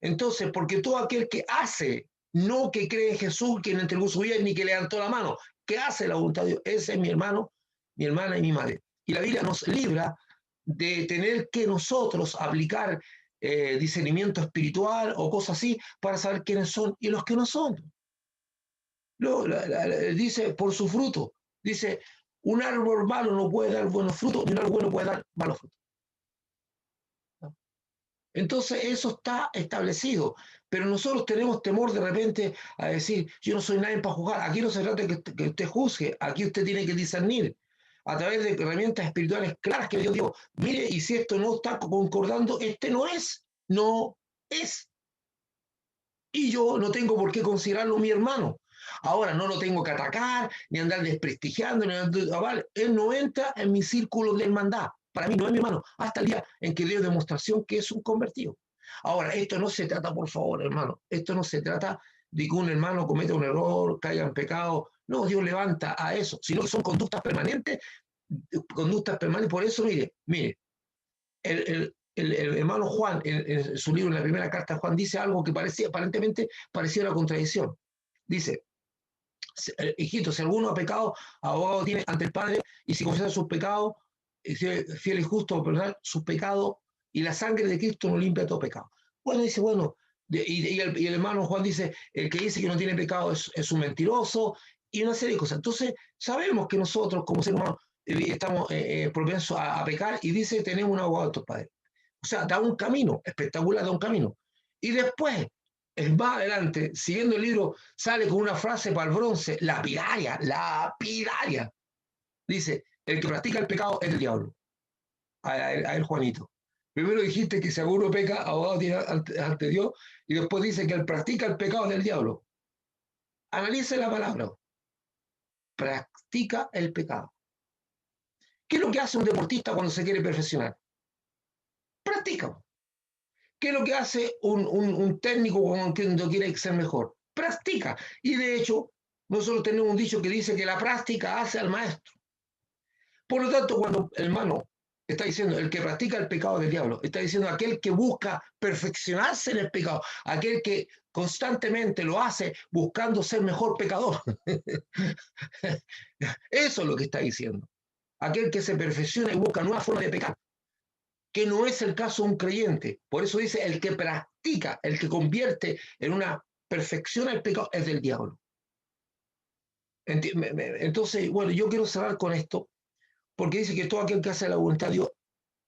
Entonces, porque todo aquel que hace, no que cree en Jesús, quien entregó su vida, ni que levantó la mano, que hace la voluntad de Dios, ese es mi hermano, mi hermana y mi madre. Y la Biblia nos libra de tener que nosotros aplicar discernimiento espiritual o cosas así para saber quiénes son y los que no son. Dice, por su fruto. Dice, un árbol malo no puede dar buenos frutos, y un árbol bueno puede dar malos frutos. Entonces eso está establecido, pero nosotros tenemos temor de repente a decir, yo no soy nadie para juzgar. Aquí no se trata de que usted juzgue, aquí usted tiene que discernir a través de herramientas espirituales claras que Dios dijo, mire, y si esto no está concordando, no es. Y yo no tengo por qué considerarlo mi hermano. Ahora no lo tengo que atacar, ni andar desprestigiando, ni andar, él no entra en mi círculo de hermandad. Para mí no es mi hermano, hasta el día en que dio demostración que es un convertido. Ahora, esto no se trata, por favor, hermano, esto no se trata de que un hermano cometa un error, caiga en pecado. No, Dios levanta a eso, sino que son conductas permanentes, por eso, mire, el hermano Juan, en su libro, en la primera carta de Juan, dice algo que aparentemente parecía una contradicción. Dice, hijito, si alguno ha pecado, abogado tiene ante el Padre, y si confiesa sus pecados, fiel y justo a perdonar sus pecados, y la sangre de Cristo nos limpia todo pecado. Bueno, dice, bueno, y el hermano Juan dice, el que dice que no tiene pecado es un mentiroso, y una serie de cosas. Entonces, sabemos que nosotros como seres humanos estamos propensos a pecar, y dice, tenemos un abogado de estos padres. O sea, da un camino, espectacular, da un camino. Y después, más adelante, siguiendo el libro, sale con una frase para el bronce, lapidaria, lapidaria. Dice, el que practica el pecado es el diablo. A él, Juanito. Primero dijiste que si alguno peca, abogado tiene ante Dios, y después dice que el practica el pecado es del diablo. Analice la palabra. Practica el pecado. ¿Qué es lo que hace un deportista cuando se quiere perfeccionar? Practica. ¿Qué es lo que hace un técnico cuando quiere ser mejor? Practica. Y de hecho, nosotros tenemos un dicho que dice que la práctica hace al maestro. Por lo tanto, cuando el hermano está diciendo el que practica el pecado del diablo, está diciendo aquel que busca perfeccionarse en el pecado, aquel que constantemente lo hace buscando ser mejor pecador. Eso es lo que está diciendo. Aquel que se perfecciona y busca nuevas formas de pecar, que no es el caso de un creyente. Por eso dice, el que practica, el que convierte en una perfección el pecado, es del diablo. Entonces, bueno, yo quiero cerrar con esto, porque dice que todo aquel que hace la voluntad de Dios,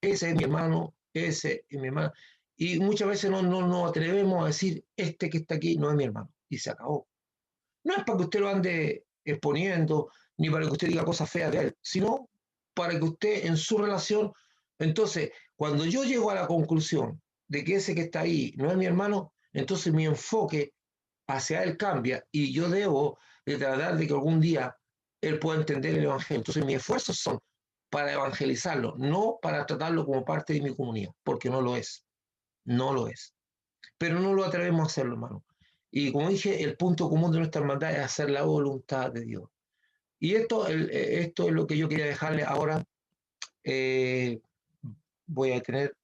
ese es mi hermano, ese es mi hermana. Y muchas veces no nos atrevemos a decir, este que está aquí no es mi hermano. Y se acabó. No es para que usted lo ande exponiendo, ni para que usted diga cosas feas de él, sino para que usted en su relación, entonces, cuando yo llego a la conclusión de que ese que está ahí no es mi hermano, entonces mi enfoque hacia él cambia, y yo debo de tratar de que algún día él pueda entender el evangelio. Entonces mis esfuerzos son para evangelizarlo, no para tratarlo como parte de mi comunidad, porque no lo es, no lo es. Pero no lo atrevemos a hacerlo, hermano. Y como dije, el punto común de nuestra hermandad es hacer la voluntad de Dios. Y esto es lo que yo quería dejarle ahora. Voy a tener